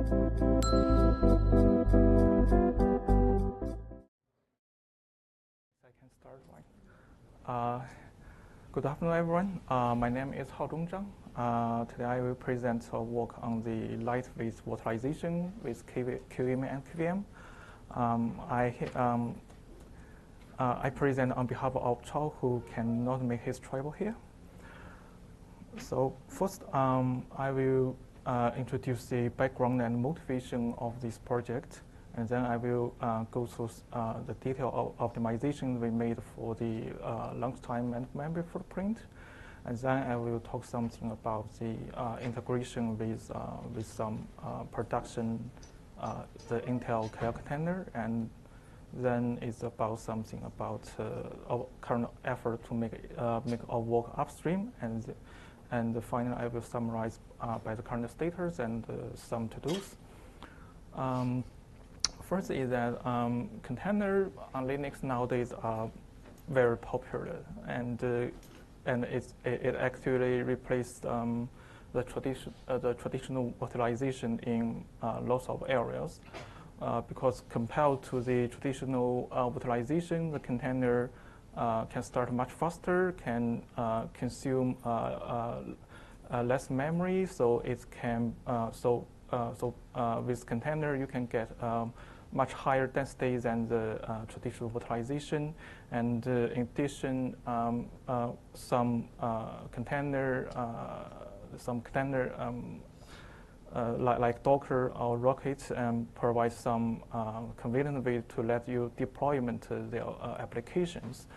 I can start. Good afternoon, everyone. My name is Zhang. Today I will present a work on the lightweight virtualization with QEMU and KVM. I present on behalf of Chao, who cannot make his travel here. So first, I will introduce the background and motivation of this project, and then I will go through the detail of optimization we made for the launch time and memory footprint, and then I will talk something about the integration with some production, the Intel Cloud Container, and then it's about something about our current effort to make our work upstream, and finally I will summarize by the current status and some to-dos. First is that container on Linux nowadays are very popular, and it actually replaced the traditional virtualization in lots of areas. Because compared to the traditional virtualization, the container can start much faster, can consume less memory, so it can with container you can get much higher density than the traditional virtualization, and in addition, some container like Docker or Rocket provide some convenient way to let you deployment their applications.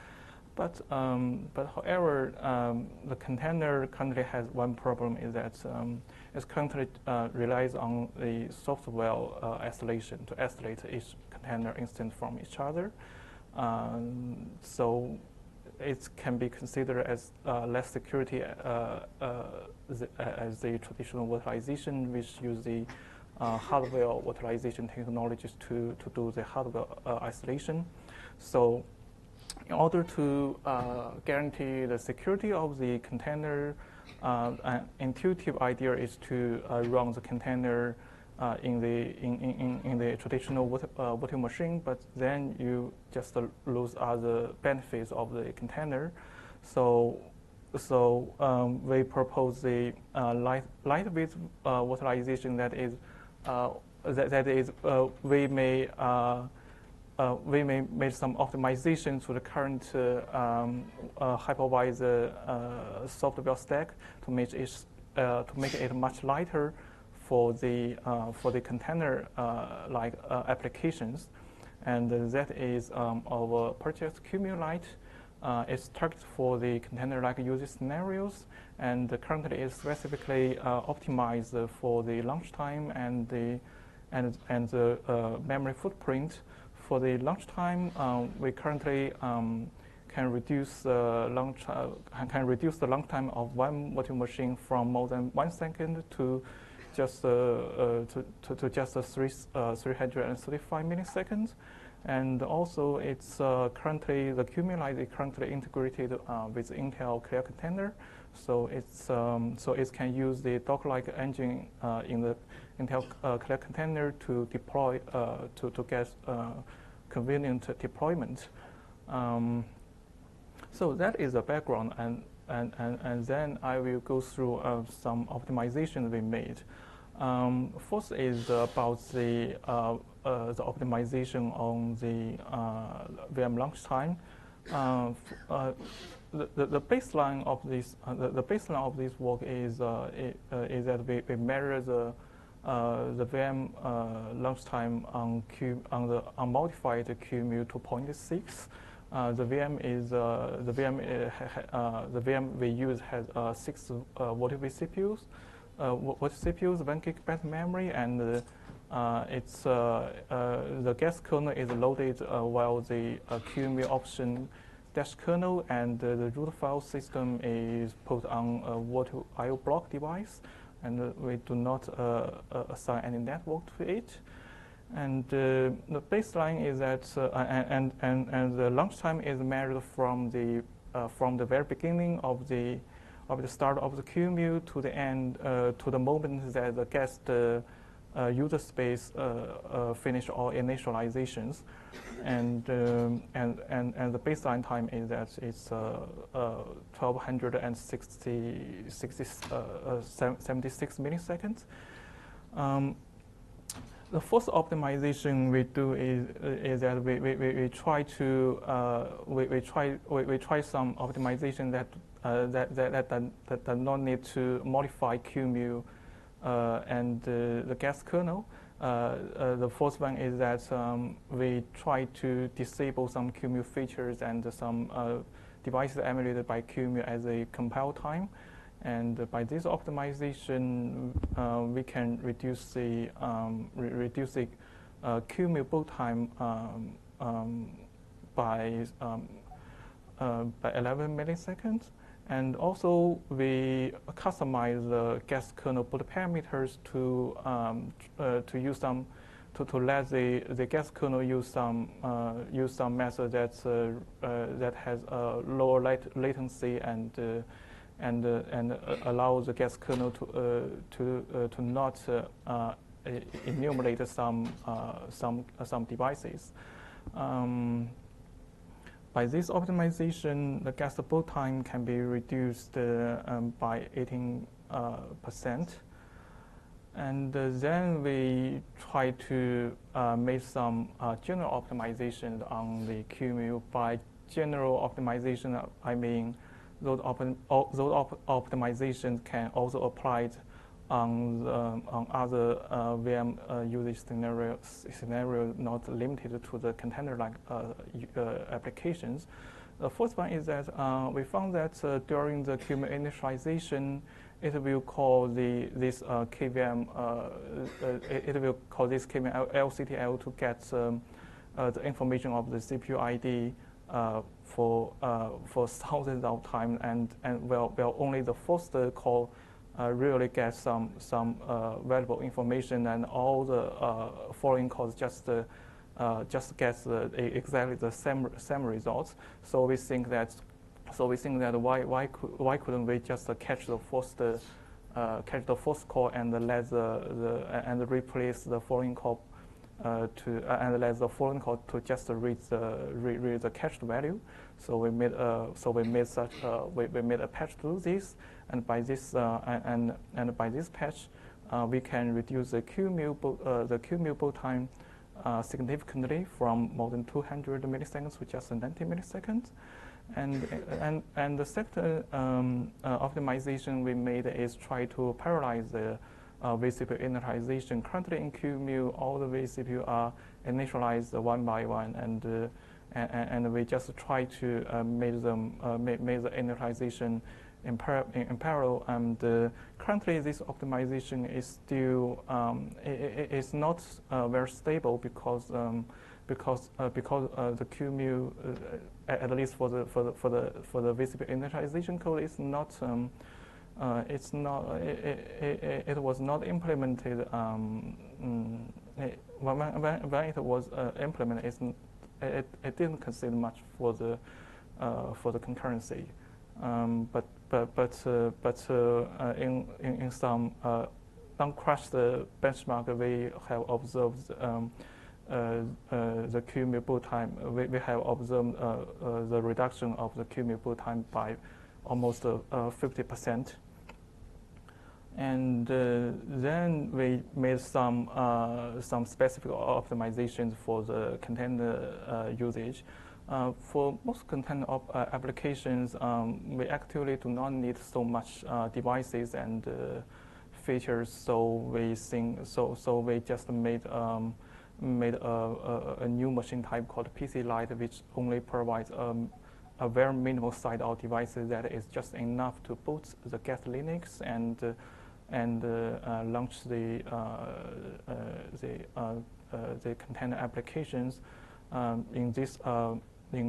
But however, the container currently has one problem, is that it currently relies on the software isolation to isolate each container instance from each other. So it can be considered as less security as the traditional virtualization, which use the hardware virtualization technologies to do the hardware isolation. So in order to guarantee the security of the container, an intuitive idea is to run the container in the traditional virtual machine, but then you just lose other benefits of the container. So we propose the lightweight virtualization that is we may make some optimization to the current hypervisor software stack to make it much lighter for the container like applications, and that is our project QEMU Lite. It's targeted for the container-like user scenarios, and currently is specifically optimized for the launch time and the memory footprint. For the launch time, we currently can reduce the long time of one virtual machine from more than 1 second to just 335 milliseconds, and also it's currently the QEMU Lite is currently integrated with Intel Cloud Container, so it can use the Docker-like engine in the Intel Cloud Container to deploy to get convenient deployment. So that is the background, and then I will go through some optimization we made. First is about the optimization on the VM launch time. The baseline of this work is that we measure the VM launch time on the unmodified QEMU 2.6. The VM we use has 6 voltage CPUs, 1 GB memory, and the gas kernel is loaded while the QEMU option dash kernel and the root file system is put on a virtual I/O block device, and we do not assign any network to it. And the baseline is that, and the launch time is measured from the very beginning of the start of the QEMU to the end, to the moment that the guest user space finish all initializations, and the baseline time is that it's 1276 milliseconds. The first optimization we do is that we try to we try some optimization that does not need to modify QEMU and the guest kernel. The first one is that we try to disable some QEMU features and some devices emulated by QEMU as a compile time. And by this optimization, we can reduce the QEMU boot time by 11 milliseconds. And also, we customize the guest kernel boot parameters to use some to let the guest kernel use some method that has a lower latency and allows the guest kernel to not enumerate some devices. By this optimization, the guest boot time can be reduced by 18%. And then we try to make some general optimization on the QEMU. By general optimization, I mean those optimizations can also apply on other VM usage scenario not limited to the container-like applications. The first one is that we found that during the QEMU initialization, it will call this KVM LCTL to get the information of the CPU ID for thousands of times, and well only the first call really gets some valuable information, and all the following calls just gets exactly the same results. So we think that why couldn't we just catch the first call and let and replace the following call and let the following call to just read the cached value. So we made a patch to do this, and by this by this patch, we can reduce the QEMU boot time significantly from more than 200 milliseconds to just 90 milliseconds. And the second optimization we made is try to parallelize the vCPU initialization. Currently in QEMU, all the vCPU are initialized one by one, and we just try to make the initialization in parallel. And currently, this optimization is still it's not very stable because the QEMU, at least for the vCPU initialization code, is not. It was not implemented. When it was implemented, it didn't consider much for the concurrency. But in some uncrushed benchmark, we have observed the QEMU boot time. We have observed the reduction of the QEMU boot time by almost 50%. And then we made some specific optimizations for the container usage. For most container applications, we actually do not need so much devices and features. So we just made a new machine type called PC Lite, which only provides a very minimal set of devices that is just enough to boot the guest Linux and launch the container applications. In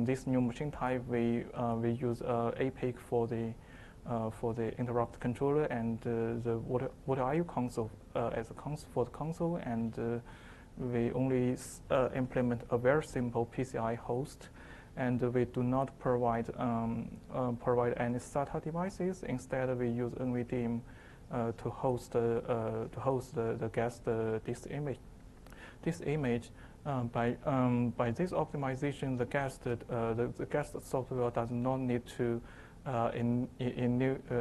this new machine type, we use APIC for the interrupt controller and the what are you console as a for the console, and we only implement a very simple PCI host, and we do not provide any SATA devices. Instead, we use NVDIMM to host the guest this image. By this optimization, the guest software does not need to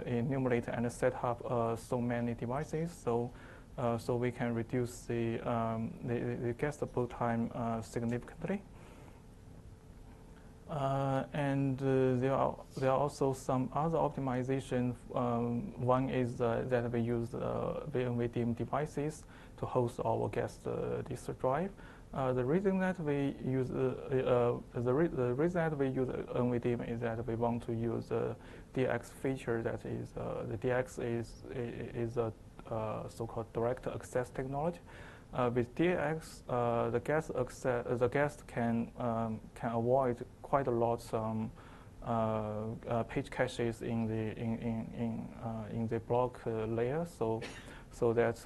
enumerate and set up so many devices. So we can reduce the guest boot time significantly. And there are also some other optimizations. One is that we use VMware devices to host our guest disk drive. The reason that we use NVDIMM is that we want to use the DX feature. That is, the DX is a so-called direct access technology. With DX, the guest can avoid quite a lot page caches in the block layer. So that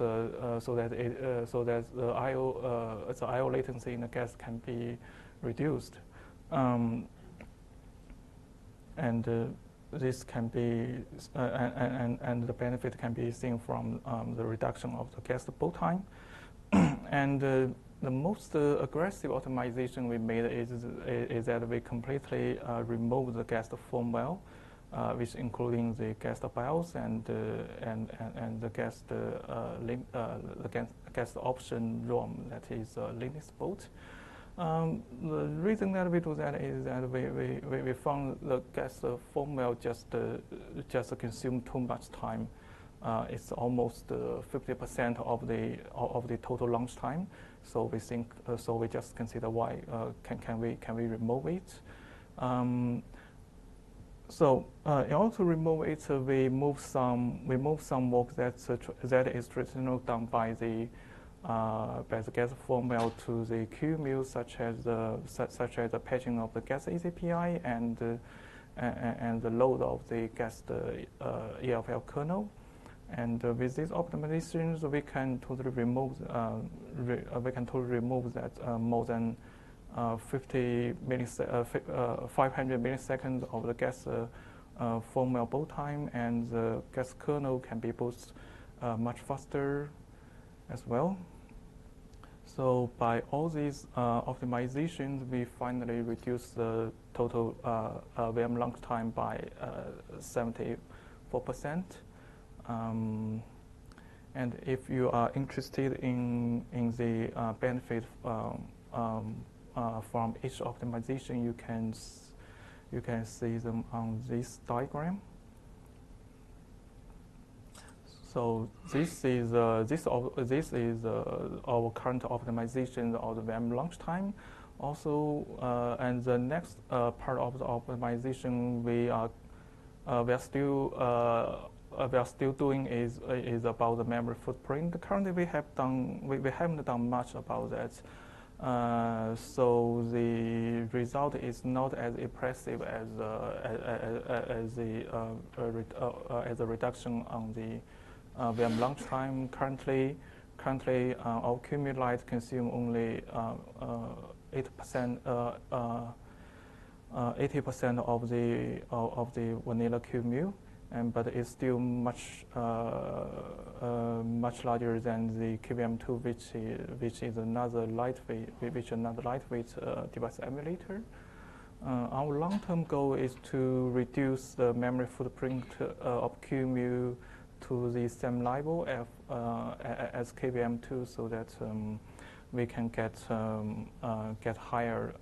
the I/O latency in the guest can be reduced, and this can be and the benefit can be seen from the reduction of the guest boot time. And the most aggressive optimization we made is that we completely remove the guest firmware, which including the guest BIOS and the guest option ROM, that is Linux boot. The reason that we do that is that we found the guest firmware just consume too much time. It's almost 50% of the total launch time. So we think we just consider why can we remove it. So in order to remove it, we move some work that is traditionally done by the guest firmware to the QEMU, such as the patching of the guest ACPI and the load of the guest EFL kernel. And with these optimizations, we can totally remove that more than 500 milliseconds of the guest firmware boot time, and the guest kernel can be both much faster as well. So by all these optimizations, we finally reduce the total VM launch time by 74%. And if you are interested in the benefit from each optimization, you can see them on this diagram. So this is our current optimization of the VM launch time. Also, and the next part of the optimization we are still doing is about the memory footprint. Currently, we haven't done much about that. So the result is not as impressive as a reduction on the VM launch time. Currently, our QEMU Lite consume only 80% of the vanilla QEMU. But it's still much larger than the KVM2, which is another lightweight device emulator. Our long-term goal is to reduce the memory footprint of QEMU to the same level as KVM2, so that we can get higher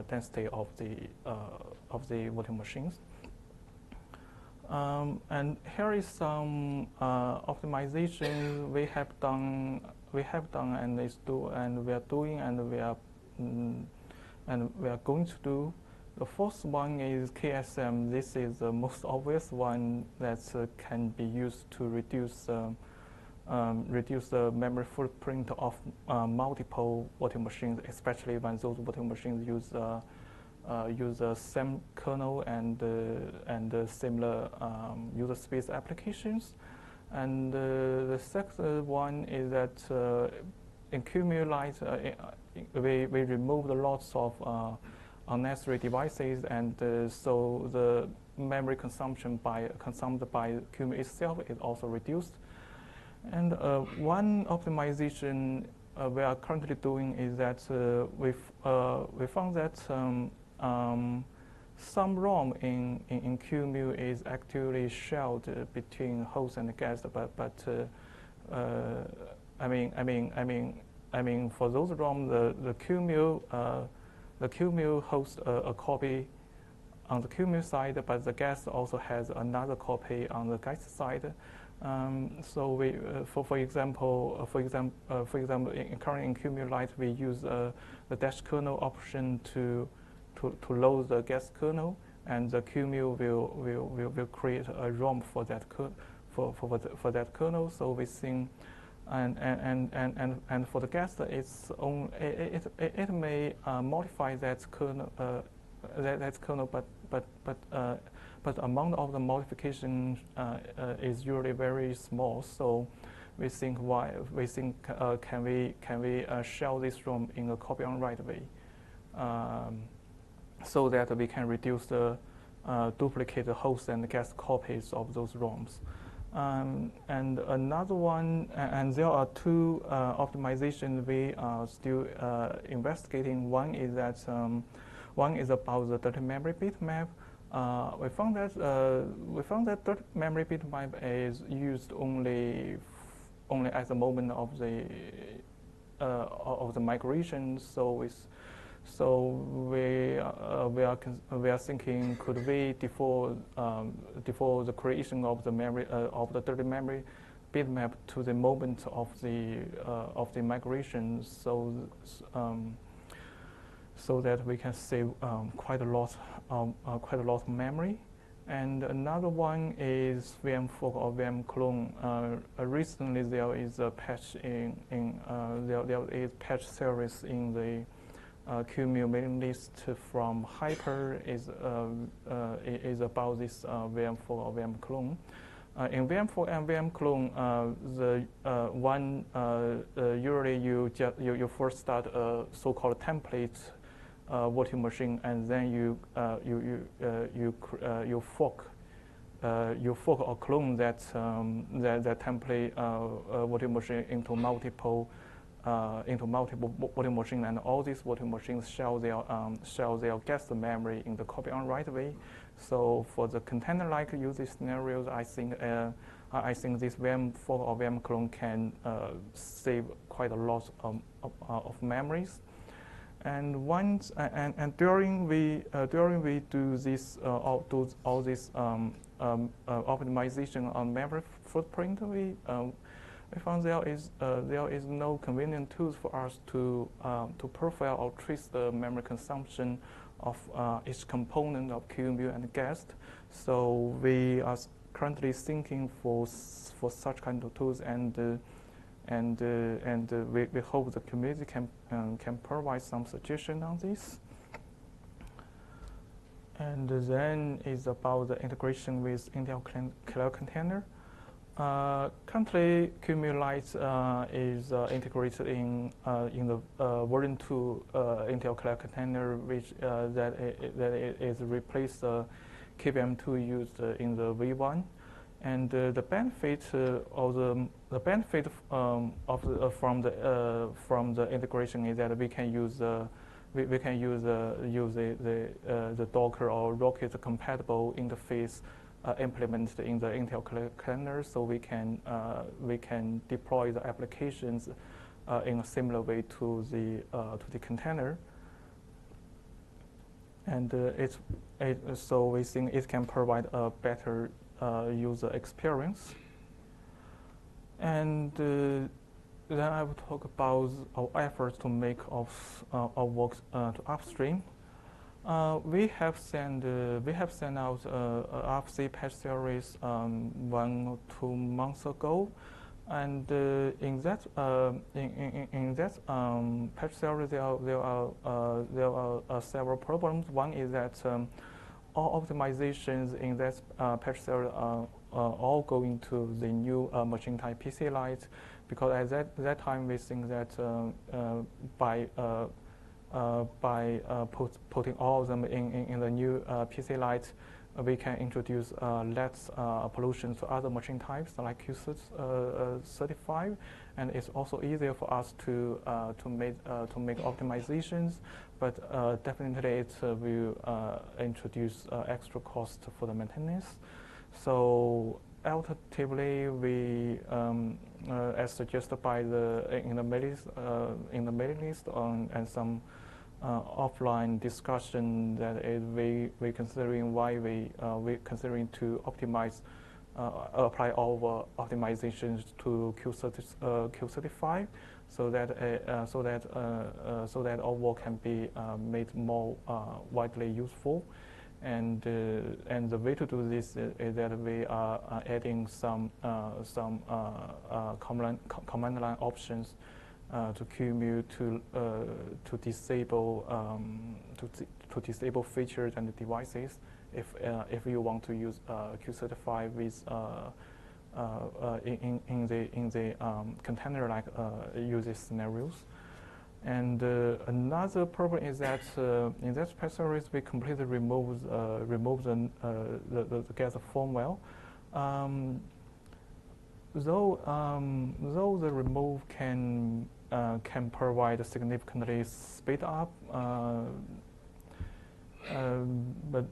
density of the virtual machines. And here is some optimization we have done, and we are doing, and we are going to do. The first one is KSM. This is the most obvious one that can be used to reduce the memory footprint of multiple virtual machines, especially when those virtual machines use the same kernel and similar user space applications. And the second one is that in QEMU Lite, we removed lots of unnecessary devices, and so memory consumption consumed by QEMU itself is also reduced. And one optimization we are currently doing is that we found that some ROM in QEMU is actually shared between host and guest, but I mean for those ROM the QEMU hosts a copy on the QEMU side, but the guest also has another copy on the guest side. So we, for example, currently in QEMU Lite, we use the dash kernel option to load the guest kernel, and the QEMU will create a ROM for that for that kernel. So we think, and for the guest, it may modify that kernel but amount of the modification is usually very small. So we think can we shell this ROM in a copy on write way, so that we can reduce the duplicate host and guest copies of those ROMs. And another one, and there are two optimizations we are still investigating. One is about the dirty memory bitmap. We found that dirty memory bitmap is used only at the moment of the migration. So we are thinking, could we default the creation of the memory of the dirty memory bitmap to the moment of the migration, so that we can save quite a lot of memory. And another one is VM fork or VM clone. Recently, there is a patch there is patch series in the QEMU mailing list from Hyper is about this VM fork or VM clone. In VM fork and VM clone, usually you first start a so-called template virtual machine, and then you fork or clone that template virtual machine into multiple virtual machines, and all these virtual machines shell their guest memory in the copy on write way. So for the container-like usage scenarios, I think this VM fork or VM clone can save quite a lot of memories. And once during we do this all this optimization on memory footprint, we found there is no convenient tools for us to profile or trace the memory consumption of each component of QEMU and guest. So we are currently thinking for such kind of tools, and we hope the community can provide some suggestion on this. And then is about the integration with Intel Cloud Container. Currently, QEMU Lite is integrated in the version 2 Intel Cloud Container, which that is replaced the KVM 2 used in the V1. And the benefit from the integration is that we can use the Docker or Rocket compatible interface implemented in the Intel Container, so we can deploy the applications in a similar way to the container. And so we think it can provide a better user experience. And then I will talk about our efforts to make our work to upstream. We have sent out RFC patch series 1 or 2 months ago, and in that patch series there are several problems. One is that all optimizations in that patch series are all going to the new machine type PC Lite, because at that time we think that by putting all of them in the new PC Lite, we can introduce less pollution to other machine types like Q35, and it's also easier for us to make optimizations. But definitely it will introduce extra cost for the maintenance. So alternatively, we as suggested by in the mailing list and some offline discussion that we considering why we considering to optimize apply all optimizations to Q35 so that our work can be made more widely useful. And the way to do this is that we are adding some command line options to QEMU to disable features and devices if you want to use Q35 with in the container like usage scenarios. And another problem is that in that patch series we completely remove the gather firmware. Though the remove can provide a significantly speed up, but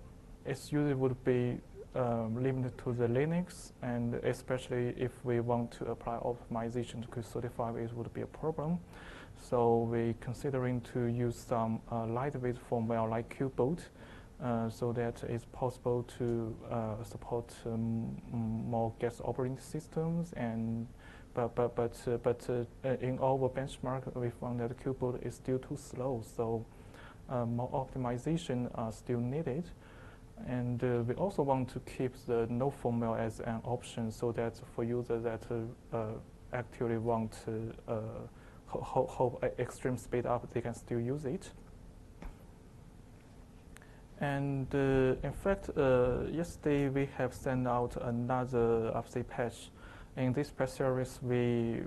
its usually would be limited to the Linux, and especially if we want to apply optimization to Q35, it would be a problem. So we're considering to use some lightweight firmware like QBoot, so that it's possible to support more guest operating systems. And but in our benchmark, we found that QBoot is still too slow, so more optimization are still needed. And we also want to keep the no firmware as an option, so that for users that actually want to hope extreme speed up, they can still use it. And in fact, yesterday we have sent out another update patch. In this patch series, we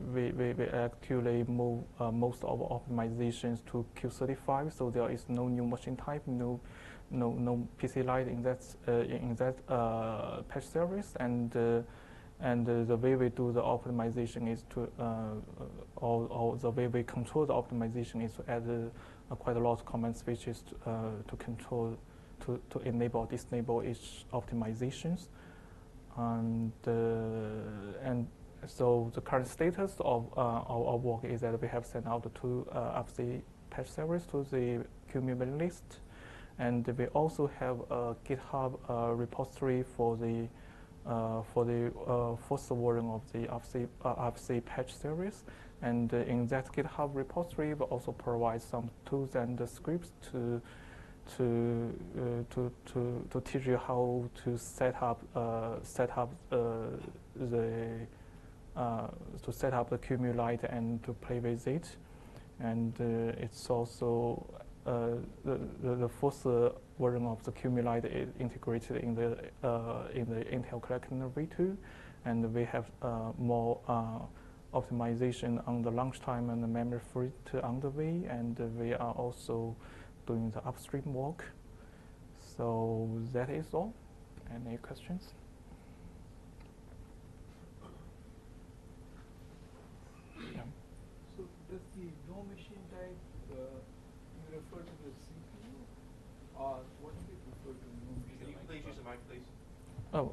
actually move most of our optimizations to Q35, so there is no new machine type, no PC Lite in that patch series. And the way we do the optimization is to, or the way we control the optimization is to add quite a lot of command switches to control, to enable or disable each optimizations. And so the current status of our work is that we have sent out the two of the patch series to the QEMU mailing list, and we also have a GitHub repository for the first version of the RFC patch series. And in that GitHub repository, we also provide some tools and scripts to teach you how to set up the QEMU Lite and to play with it. And it's also the first version of the QEMU Lite is integrated in the Intel Collector V2, and we have more optimization on the launch time and the memory free on the way, and we are also doing the upstream work. So that is all. Any questions? Yeah. So does the no machine type you refer to the CPU, or what do you refer to no machine? Can you please use the mic, please? Oh,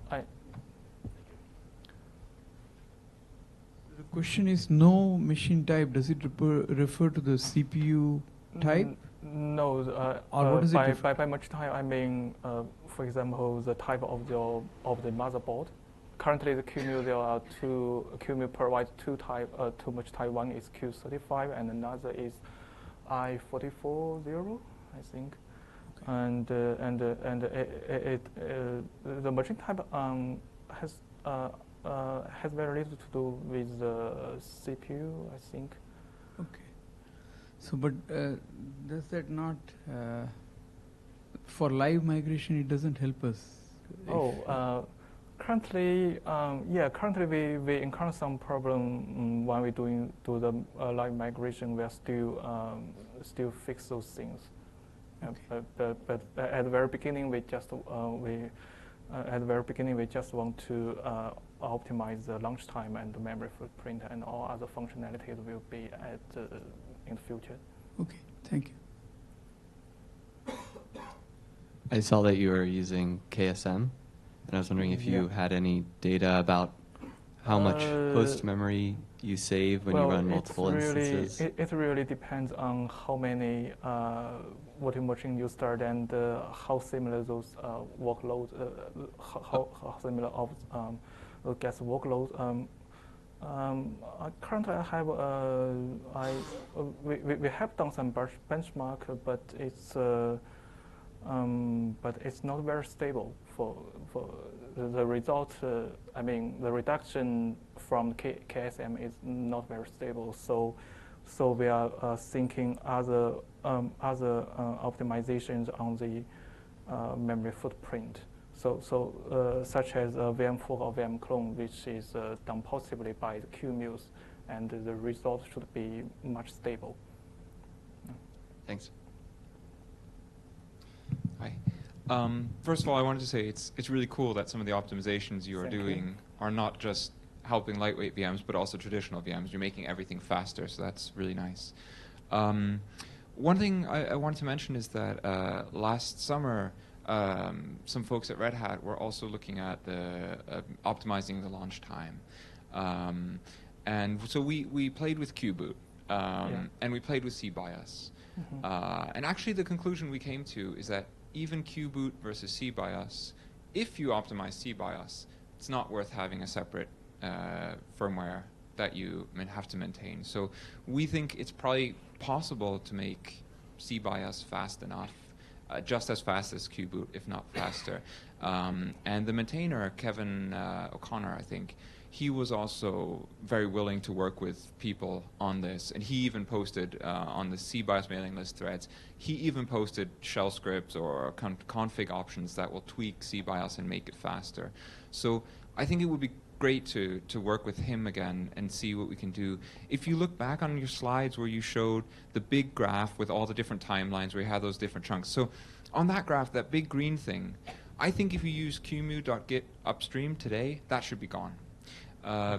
The question is no machine type. Does it refer to the CPU type? No, or what is by machine type I mean, for example, the type of the motherboard. Currently, the QEMU there are two. QEMU provides two machine type. One is Q35, and another is I440, I think. And the machine type has very little to do with the CPU, I think. Okay. So, but does that not, for live migration, it doesn't help us? Currently, currently we encounter some problem when we do the live migration. We are still fix those things. Okay. But at the very beginning, we just At the very beginning, we just want to optimize the launch time and the memory footprint, and all other functionalities will be in the future. Okay, thank you. I saw that you were using KSM, and I was wondering if you had any data about how much host memory you save when you run multiple instances. It really depends on how many virtual machines you start and how similar those workloads, how similar of guest workloads. Currently, I have we have done some benchmark, but it's not very stable for the result. I mean, the reduction from KSM is not very stable. So we are thinking other optimizations on the memory footprint. Such as VM fork or VM clone, which is done possibly by the QEMUs, and the result should be much stable. Thanks. Hi. First of all, I wanted to say it's really cool that some of the optimizations you are doing are not just helping lightweight VMs, but also traditional VMs. You're making everything faster, so that's really nice. One thing I wanted to mention is that last summer, some folks at Red Hat were also looking at the optimizing the launch time. And so we played with QBoot, and we played with cBIOS. And actually the conclusion we came to is that even QBoot versus cBIOS, if you optimize cBIOS, it's not worth having a separate firmware that you have to maintain. So we think it's probably possible to make cBIOS fast enough, just as fast as QBoot, if not faster. And the maintainer, Kevin O'Connor, I think, he was also very willing to work with people on this, and he even posted on the cBIOS mailing list threads, he even posted shell scripts or config options that will tweak cBIOS and make it faster. So I think it would be great to work with him again and see what we can do. If you look back on your slides where you showed the big graph with all the different timelines where you had those different chunks, so on that graph, that big green thing, I think if you use QEMU.git upstream today, that should be gone.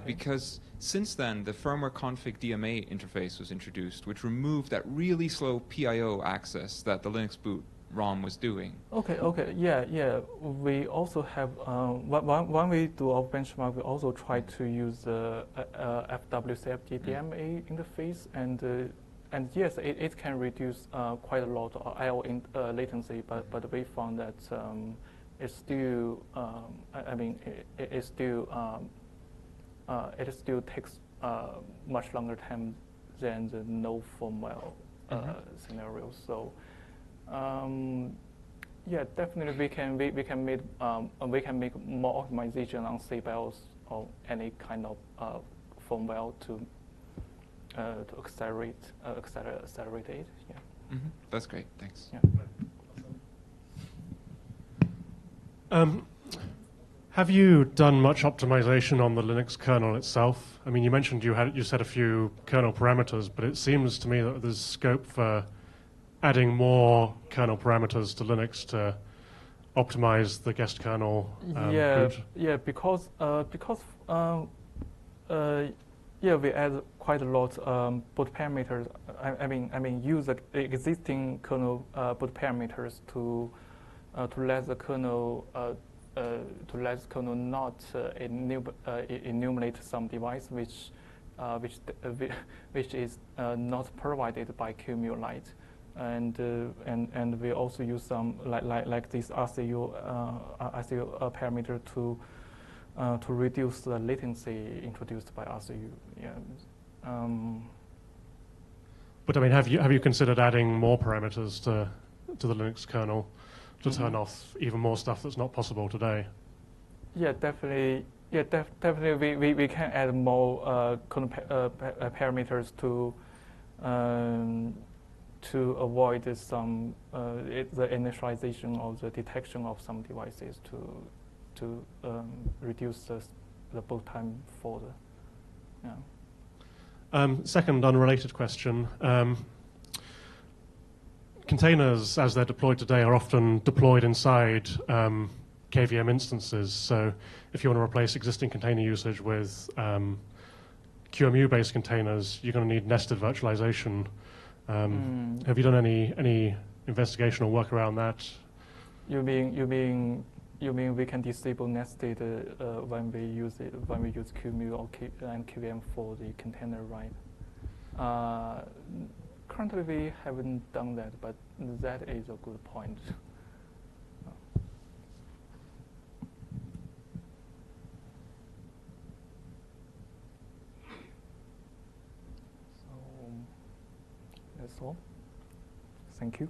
Because since then, the firmware config DMA interface was introduced, which removed that really slow PIO access that the Linux boot ROM was doing. Yeah. We also have, when we do our benchmark, we also try to use the FWCFG DMA interface, and yes, it can reduce quite a lot of I/O latency, but we found that it's still, it still takes much longer time than the no firmware scenario. So yeah, definitely we can make more optimization on cBIOS or any kind of firmware to accelerate it. Yeah. That's great. Thanks. Yeah. Have you done much optimization on the Linux kernel itself? I mean, you mentioned you set a few kernel parameters, but it seems to me that there's scope for adding more kernel parameters to Linux to optimize the guest kernel boot. Yeah, because we add quite a lot boot parameters. I mean use the existing kernel boot parameters to let the kernel not enumerate some device which is not provided by QEMU Lite, and we also use some like this RCU parameter to reduce the latency introduced by RCU. Yeah. But I mean, have you considered adding more parameters to the Linux kernel to turn off even more stuff that's not possible today? Yeah, definitely. Yeah, definitely. We can add more parameters to avoid some the initialization or the detection of some devices to reduce the boot time further. Yeah. Second unrelated question. Containers, as they're deployed today, are often deployed inside KVM instances. So if you want to replace existing container usage with QEMU-based containers, you're going to need nested virtualization. Have you done any investigation or work around that? You mean we can disable nested when we use QEMU or and KVM for the container, right? Currently, we haven't done that, but that is a good point. So that's all. Thank you.